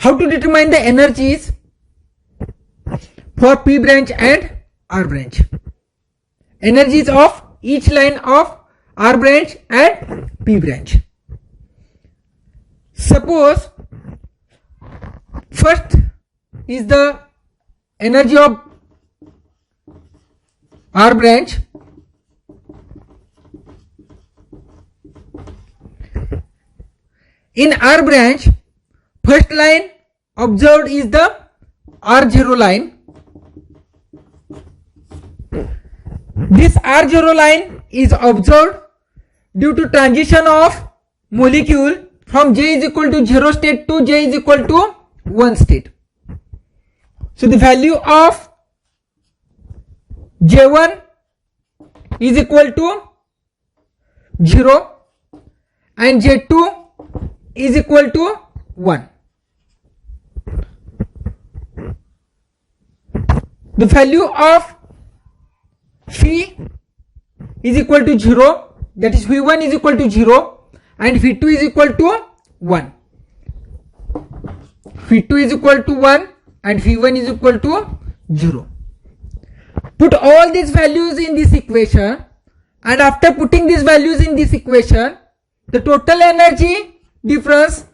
how to determine the energies for P branch and R branch. Energies of each line of R branch and P branch. Suppose first is the energy of R branch. In R branch, first line observed is the R0 line. This R0 line is observed due to transition of molecule from J is equal to 0 state to J is equal to 1 state. So the value of J1 is equal to 0 and J2 is equal to 1. The value of Phi is equal to 0, that is V1 is equal to 0 and V2 is equal to 1. V2 is equal to 1 and V1 is equal to 0. Put all these values in this equation, and after putting these values in this equation, the total energy difference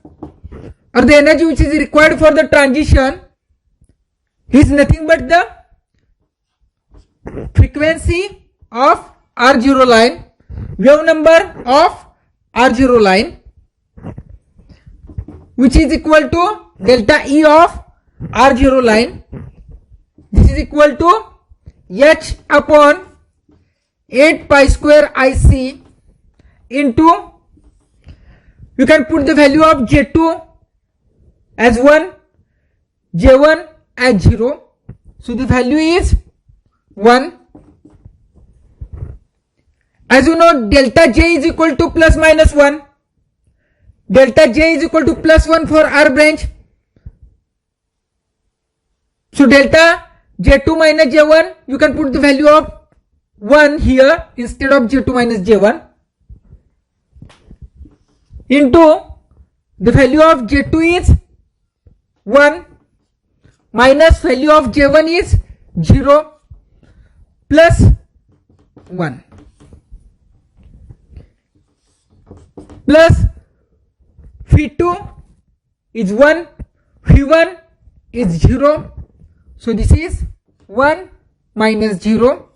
or the energy which is required for the transition is nothing but the frequency of R0 line, wave number of R0 line, which is equal to delta E of R0 line. This is equal to H upon 8 pi square IC into, you can put the value of J2 as 1, J1 as 0. So the value is 1. As you know, delta J is equal to plus minus 1. Delta J is equal to plus 1 for R branch. So delta J2 minus J1, you can put the value of 1 here instead of J2 minus J1 into the value of J2 is 1 minus value of J1 is 0 plus 1 plus V2 is 1, V1 is 0. So this is 1 minus 0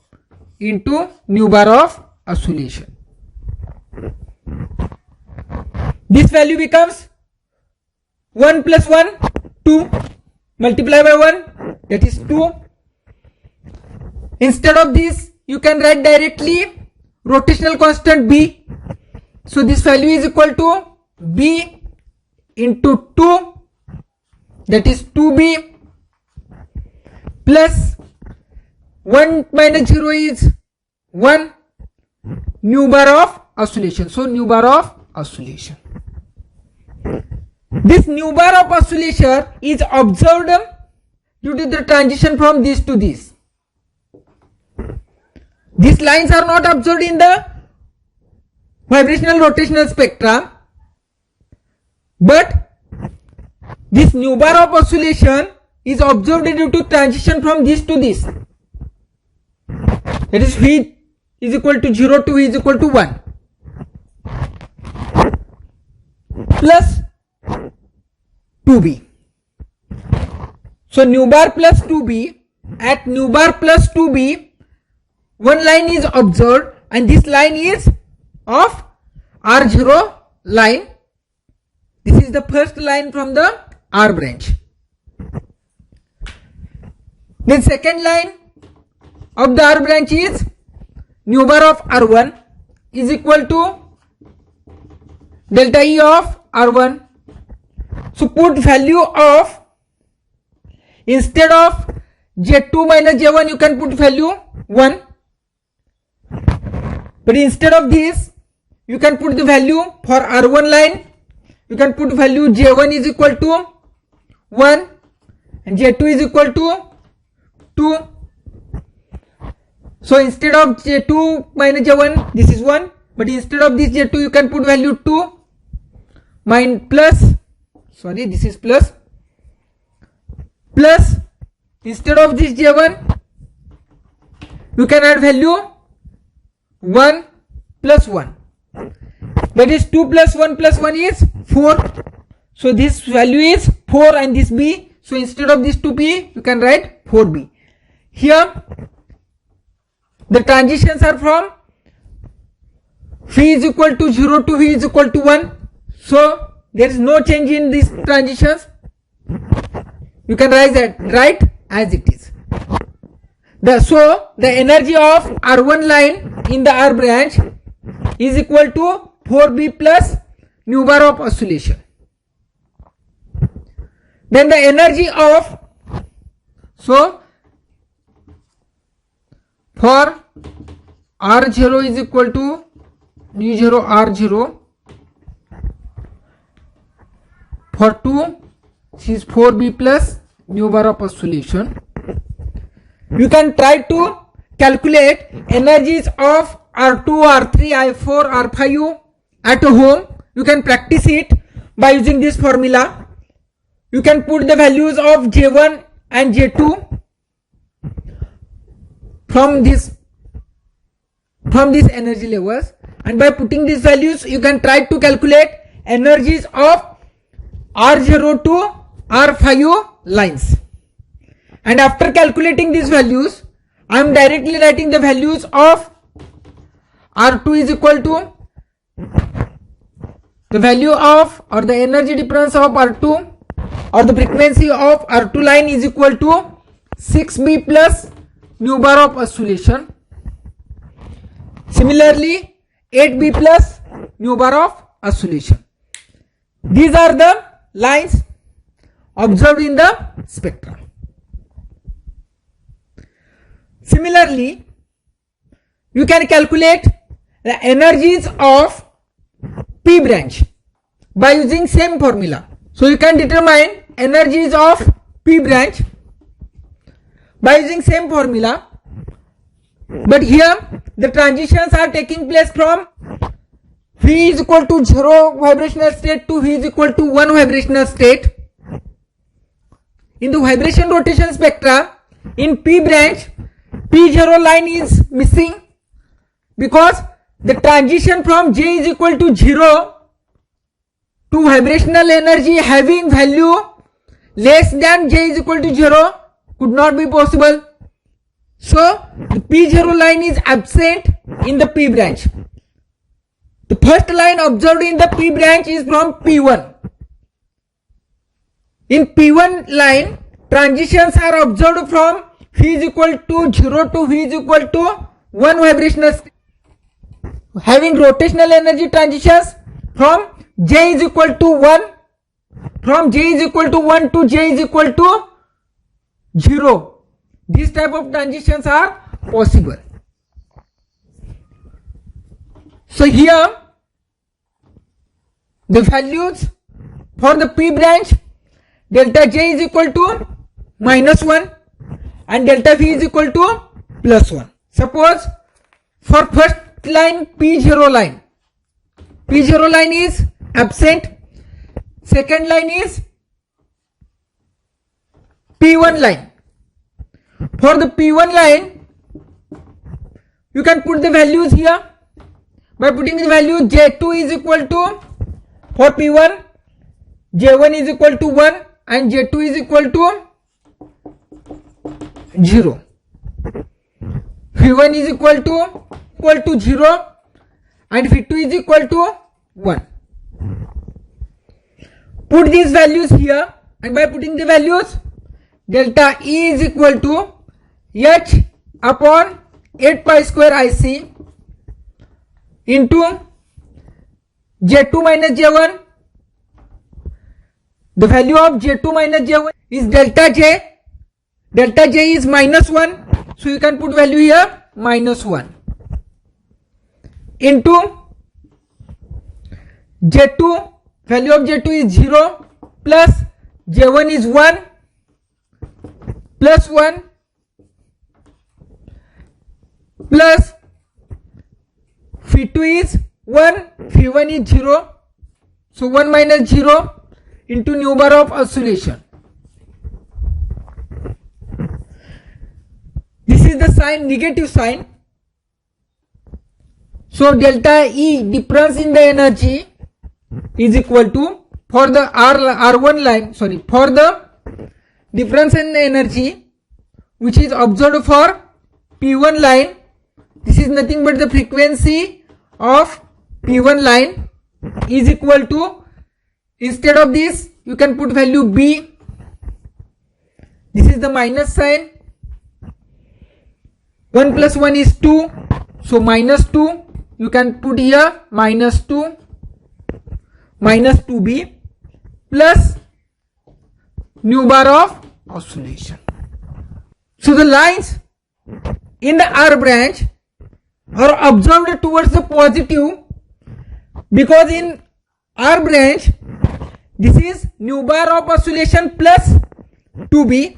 into nu bar of oscillation. This value becomes 1 plus 1, 2, multiply by 1, that is 2. Instead of this, you can write directly rotational constant B. So this value is equal to B into 2, that is 2B, plus 1 minus 0 is 1, nu bar of oscillation. So nu bar of oscillation. This nu bar of oscillation is observed due to the transition from this to this. These lines are not observed in the vibrational rotational spectrum, but this nu bar of oscillation is observed due to transition from this to this. That is V is equal to 0 to V is equal to 1 plus 2B. So nu bar plus 2B, at nu bar plus 2B, one line is observed and this line is of R0 line. This is the first line from the R branch. Then second line of the R branch is nu bar of R1 is equal to delta E of R1. So put value of, instead of J2 minus J1 you can put value 1, but instead of this you can put the value for R1 line, you can put value J1 is equal to 1 and J2 is equal to 2. So instead of J2 minus J1 this is 1, but instead of this J2 you can put value 2 plus, sorry, this is plus plus instead of this J1 you can add value 1 plus 1, that is 2 plus 1 plus 1 is 4. So this value is 4 and this B, so instead of this 2B you can write 4B. Here the transitions are from V is equal to 0 to V is equal to 1, so there is no change in these transitions. You can write as it is. So the energy of R1 line in the R branch is equal to 4B plus nu bar of oscillation. Then the energy of, so for R0 is equal to nu 0 R0, for 2 this is 4B plus nu bar of oscillation. You can try to calculate energies of R2, R3, I4, R5 at home. You can practice it by using this formula. You can put the values of J1 and J2 from these energy levels, and by putting these values you can try to calculate energies of R0 to R5 lines. And after calculating these values, I am directly writing the values of R2 is equal to the value of, or the energy difference of R2, or the frequency of R2 line is equal to 6B plus nu bar of oscillation. Similarly 8B plus nu bar of oscillation. These are the lines observed in the spectrum. Similarly, you can calculate the energies of P branch by using same formula. So you can determine energies of P branch by using same formula, but here the transitions are taking place from V is equal to 0 vibrational state to V is equal to 1 vibrational state. In the vibration rotation spectra, in P branch, P0 line is missing because the transition from J is equal to 0 to vibrational energy having value less than J is equal to 0 could not be possible. So the P0 line is absent in the P branch. The first line observed in the P branch is from P1. In P1 line, transitions are observed from V is equal to 0 to V is equal to 1 vibrational state, having rotational energy transitions from J is equal to 1, from J is equal to 1 to J is equal to 0. These type of transitions are possible. So here the values for the P branch, delta J is equal to -1 and delta V is equal to +1. Suppose for first line P0 line is absent, second line is P1 line. For the P1 line you can put the values here by putting the value J2 is equal to, for P1 J1 is equal to 1 and J2 is equal to 0. V1 is equal to 0 and V2 is equal to 1. Put these values here, and by putting the values, delta E is equal to H upon 8 pi square IC into J2 minus J1. The value of J2 minus J1 is delta J. Delta J is -1, so you can put value here -1 into J2. Value of J2 is 0 plus J1 is 1 plus 1 plus V2 is 1, V1 is 0, so 1 minus 0 into nu bar of oscillation. This is the sign, negative sign. So delta E, difference in the energy, is equal to, for the R1 line, for the difference in the energy which is observed for P1 line, this is nothing but the frequency of P1 line is equal to, instead of this you can put value B. This is the minus sign. 1 plus 1 is 2, so minus 2 you can put here, minus 2 minus 2B plus nu bar of oscillation. So the lines in the R branch are observed towards the positive, because in R branch this is nu bar of oscillation plus 2B,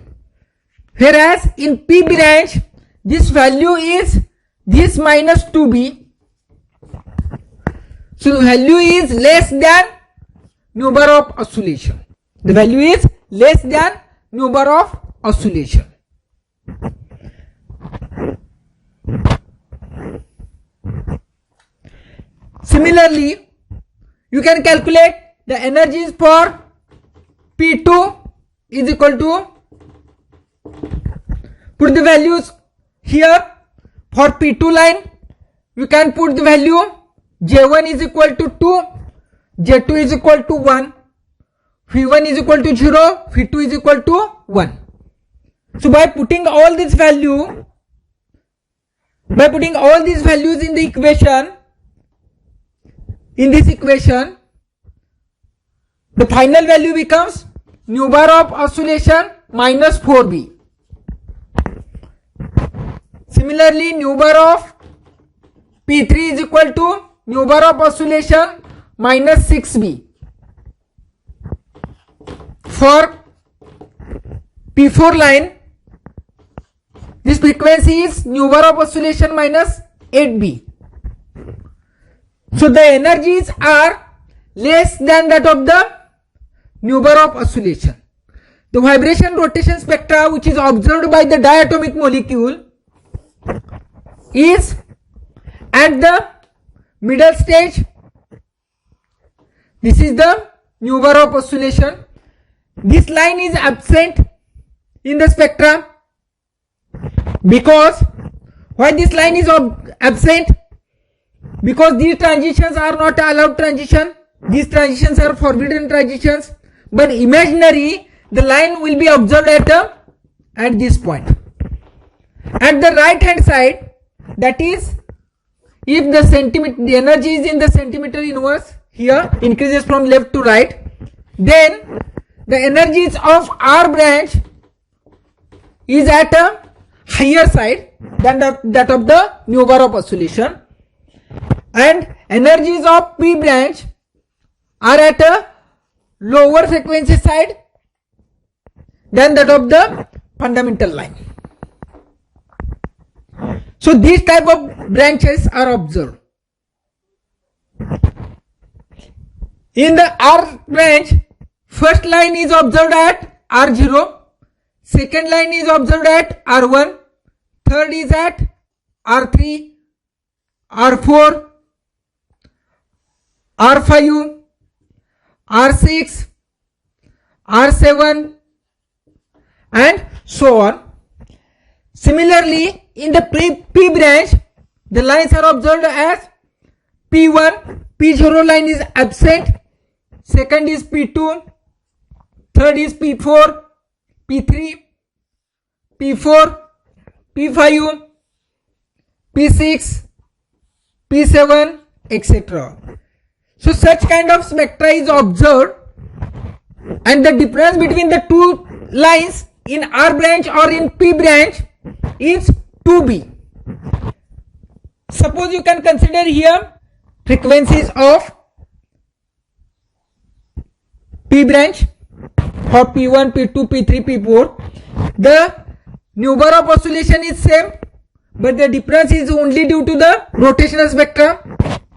whereas in P branch this value is this minus 2B. So the value is less than nu bar of oscillation. The value is less than nu bar of oscillation. Similarly, you can calculate the energies for P2 is equal to, put the values here. For P2 line, you can put the value J1 is equal to 2, J2 is equal to 1, V1 is equal to 0, V2 is equal to 1. So by putting all these values in the equation, in this equation, the final value becomes nu bar of oscillation minus 4B. Similarly, nu bar of P3 is equal to nu bar of oscillation minus 6B. For P4 line, this frequency is nu bar of oscillation minus 8B. So the energies are less than that of the nu bar of oscillation. The vibration rotation spectra which is observed by the diatomic molecule is at the middle stage. This is the nu bar of oscillation. This line is absent in the spectra. Because why this line is absent? Because these transitions are not allowed transition. These transitions are forbidden transitions. But imaginary, the line will be observed at this point. At the right hand side, that is, if the energy is in the centimeter inverse, here increases from left to right, then the energies of R branch is at a higher side than that of the nu bar of oscillation, and energies of P branch are at a lower frequency side than that of the fundamental line. So these type of branches are observed. In the R branch, first line is observed at R0, second line is observed at R1, third is at R3, R4, R5, R6, R7 and so on. Similarly, in the P branch, the lines are observed as P1, P0 line is absent, second is P2, third is P4, P3, P4, P5, P6, P7, etc. So such kind of spectra is observed, and the difference between the two lines in R branch or in P branch is 2B. Suppose you can consider here frequencies of P branch for P1, P2, P3, P4. The nu bar of oscillation is same, but the difference is only due to the rotational spectra,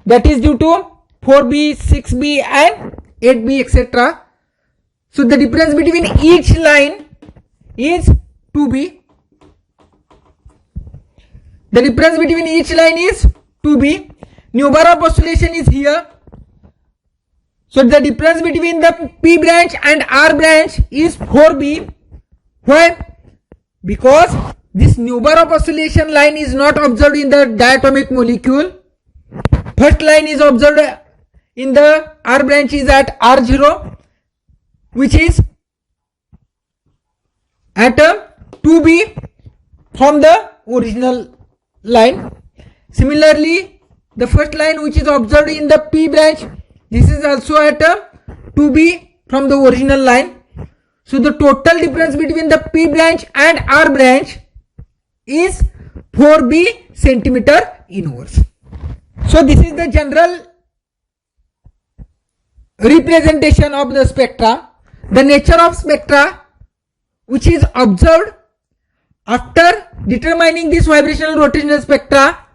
that is due to 4B, 6B and 8B, etc. So the difference between each line is 2B. The difference between each line is 2b. New bar of oscillation is here. So the difference between the P branch and R branch is 4b. Why? Because this new bar of oscillation line is not observed in the diatomic molecule. First line is observed in the R branch is at R0, which is at 2b from the original line. Similarly, the first line which is observed in the P branch, this is also at 2b from the original line. So the total difference between the P branch and R branch is 4b centimeter inverse. So this is the general representation of the spectra. The nature of spectra which is observed after determining this vibrational rotational spectra.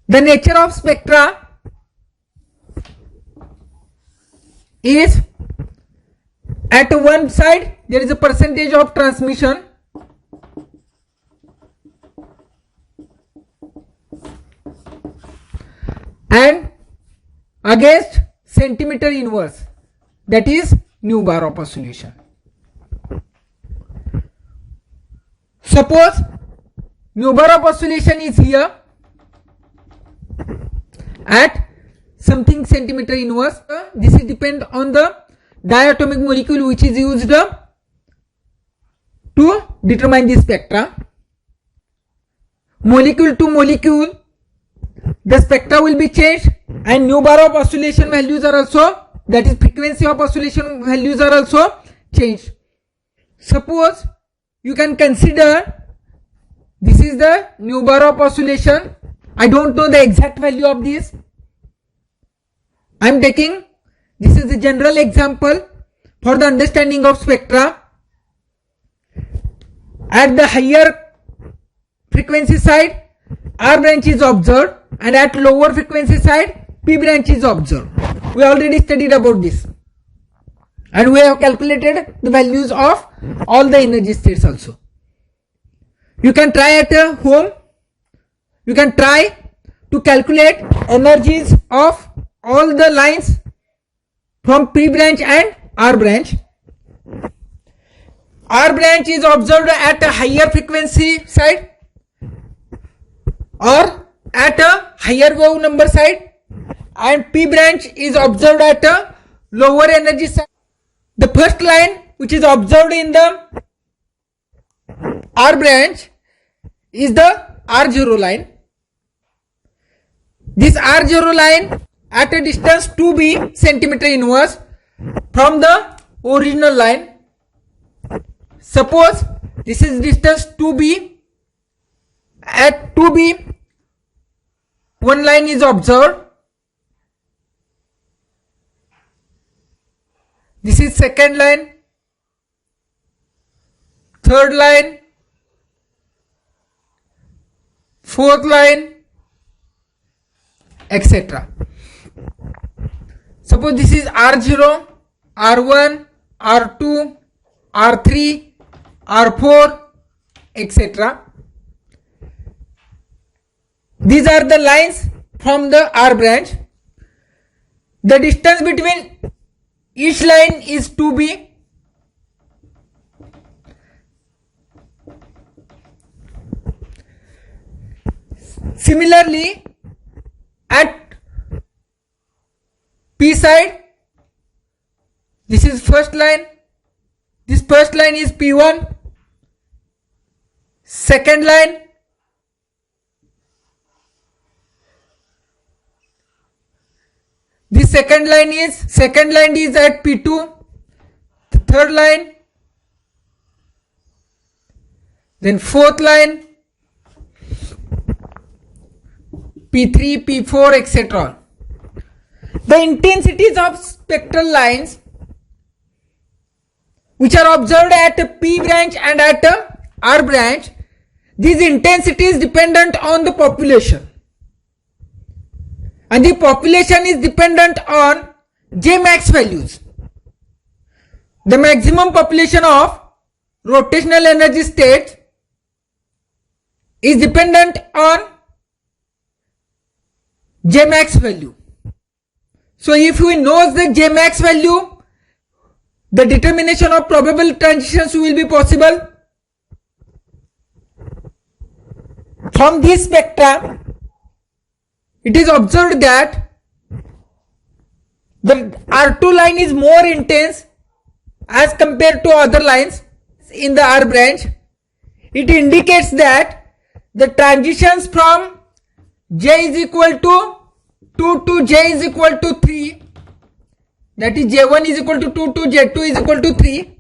The nature of spectra is at one side there is a percentage of transmission, and against centimeter inverse, that is new bar of oscillation. Suppose new bar of oscillation is here at something centimeter inverse. This is depend on the diatomic molecule which is used to determine the spectra. Molecule to molecule, the spectra will be changed, and new bar of oscillation values are also, that is frequency of oscillation values are also changed. Suppose you can consider this is the new bar of oscillation. I don't know the exact value of this. I am taking, this is the general example for the understanding of spectra. At the higher frequency side, R branch is observed, and at lower frequency side, P branch is observed. We already studied about this, and we have calculated the values of all the energy states also. You can try at home. You can try to calculate energies of all the lines from P branch and R branch. R branch is observed at a higher frequency side or at a higher wave number side, and P branch is observed at a lower energy side. The first line which is observed in the R branch is the R0 line. This R0 line at a distance 2b centimeter inverse from the original line. Suppose this is distance 2b. At 2b, one line is observed. This is second line, third line, fourth line, etc. Suppose this is R0, R1, R2, R3, R4, etc. These are the lines from the R branch. The distance between each line is 2b. Similarly, at P side, this is first line. This first line is P1. Second line, this second line is at P2. The third line, then fourth line, P3, P4, etc. The intensities of spectral lines which are observed at P branch and at R branch, these intensities dependent on the population, and the population is dependent on J max values. The maximum population of rotational energy states is dependent on Jmax value. So if we know the Jmax value, the determination of probable transitions will be possible. From this spectra, it is observed that the R2 line is more intense as compared to other lines in the R branch. It indicates that the transitions from J is equal to 2 to J is equal to 3, that is J1 is equal to 2 to J2 is equal to 3,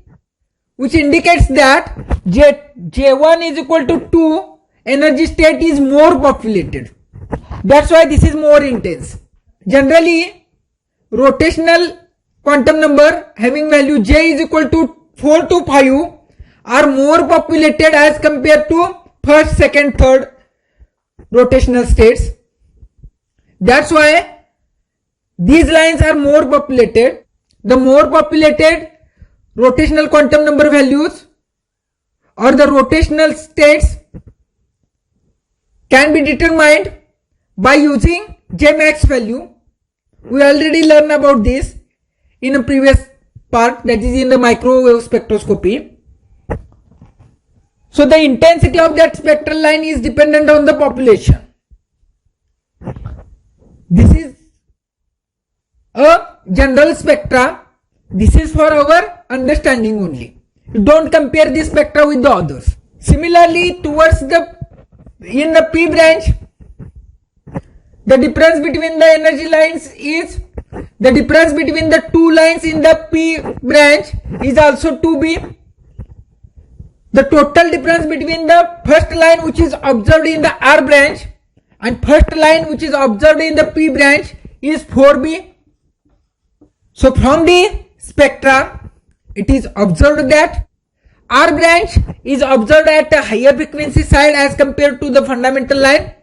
which indicates that J1 is equal to 2 energy state is more populated. That's why this is more intense. Generally, rotational quantum number having value J is equal to 4 to 5 are more populated as compared to first, second, third rotational states. That's why these lines are more populated. The more populated rotational quantum number values or the rotational states can be determined by using Jmax value. We already learned about this in a previous part, that is in the microwave spectroscopy. So the intensity of that spectral line is dependent on the population. This is a general spectra. This is for our understanding only. You don't compare this spectra with the others. Similarly, towards in the P branch, the difference between the energy lines is the difference between the two lines in the P branch is also 2B. The total difference between the first line which is observed in the R branch and first line which is observed in the P branch is 4B. So from the spectra, it is observed that R branch is observed at a higher frequency side as compared to the fundamental line,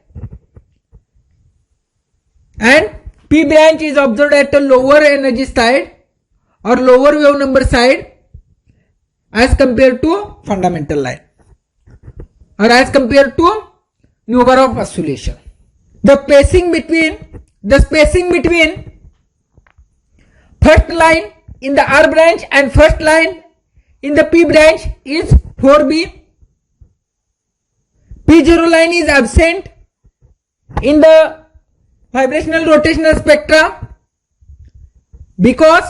and P branch is observed at a lower energy side or lower wave number side as compared to fundamental line or as compared to number of oscillation. The spacing between first line in the R branch and first line in the P branch is 4B. P0 line is absent in the vibrational rotational spectra because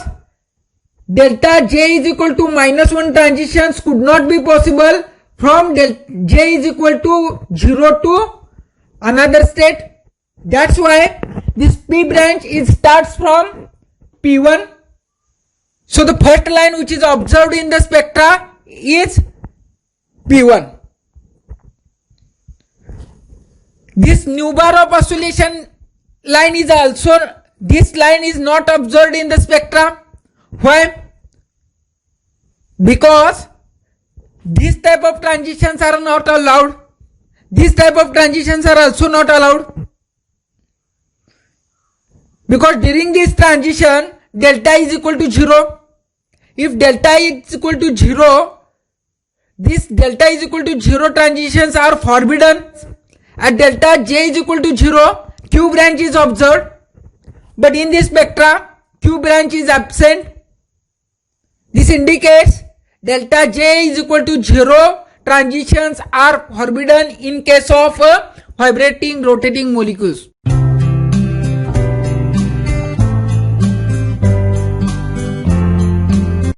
delta J is equal to -1 transitions could not be possible from J is equal to 0 to another state. That's why this P branch starts from P1. So the first line which is observed in the spectra is P1. This nu bar of oscillation line is also, this line is not observed in the spectra. Why? Because this type of transitions are not allowed. This type of transitions are also not allowed. Because during this transition, delta is equal to 0. If delta is equal to 0, this delta is equal to 0 transitions are forbidden. At delta J is equal to 0, Q branch is observed. But in this spectra, Q branch is absent. This indicates delta J is equal to 0. Transitions are forbidden in case of vibrating rotating molecules.